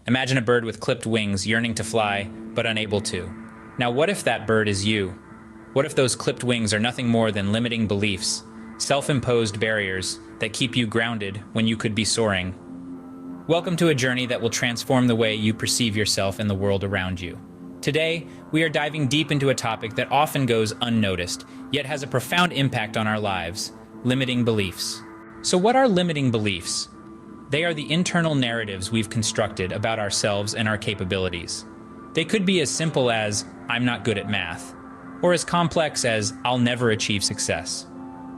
Imagine a bird with clipped wings yearning to fly, but unable to. Now, what if that bird is you? What if those clipped wings are nothing more than limiting beliefs, self-imposed barriers that keep you grounded when you could be soaring? Welcome to a journey that will transform the way you perceive yourself and the world around you. Today, we are diving deep into a topic that often goes unnoticed, yet has a profound impact on our lives: limiting beliefs. So what are limiting beliefs? They are the internal narratives we've constructed about ourselves and our capabilities. They could be as simple as, "I'm not good at math," or as complex as, "I'll never achieve success."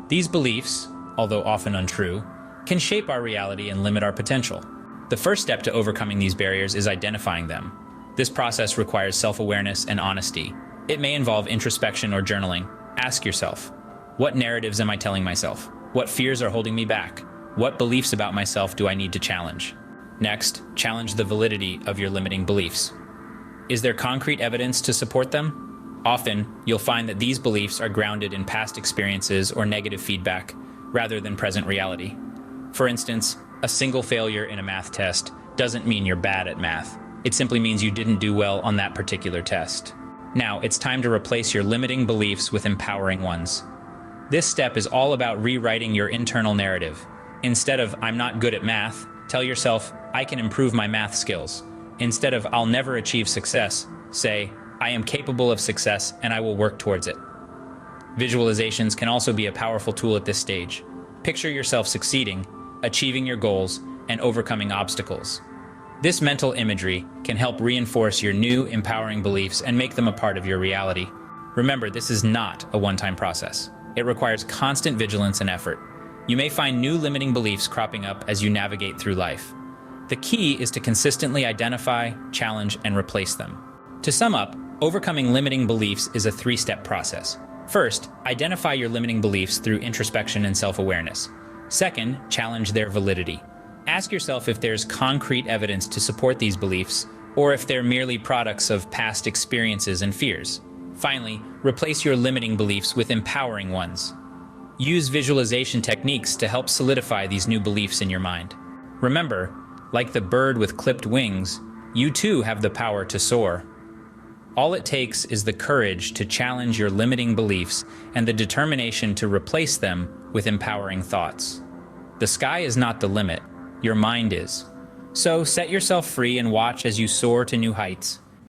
These beliefs, although often untrue, can shape our reality and limit our potential. The first step to overcoming these barriers is identifying them. This process requires self-awareness and honesty. It may involve introspection or journaling. Ask yourself, what narratives am I telling myself? What fears are holding me back? What beliefs about myself do I need to challenge? Next, challenge the validity of your limiting beliefs. Is there concrete evidence to support them? Often, you'll find that these beliefs are grounded in past experiences or negative feedback, rather than present reality. For instance, a single failure in a math test doesn't mean you're bad at math. It simply means you didn't do well on that particular test. Now, it's time to replace your limiting beliefs with empowering ones. This step is all about rewriting your internal narrative. Instead of "I'm not good at math," tell yourself, "I can improve my math skills." Instead of "I'll never achieve success," say, "I am capable of success and I will work towards it." Visualizations can also be a powerful tool at this stage. Picture yourself succeeding, achieving your goals, and overcoming obstacles. This mental imagery can help reinforce your new, empowering beliefs and make them a part of your reality. Remember, this is not a one-time process. It requires constant vigilance and effort. You may find new limiting beliefs cropping up as you navigate through life. The key is to consistently identify, challenge, and replace them. To sum up, overcoming limiting beliefs is a three-step process. First, identify your limiting beliefs through introspection and self-awareness. Second, challenge their validity. Ask yourself if there's concrete evidence to support these beliefs, or if they're merely products of past experiences and fears. Finally, replace your limiting beliefs with empowering ones. Use visualization techniques to help solidify these new beliefs in your mind. Remember, like the bird with clipped wings, you too have the power to soar. All it takes is the courage to challenge your limiting beliefs and the determination to replace them with empowering thoughts. The sky is not the limit, your mind is. So set yourself free and watch as you soar to new heights.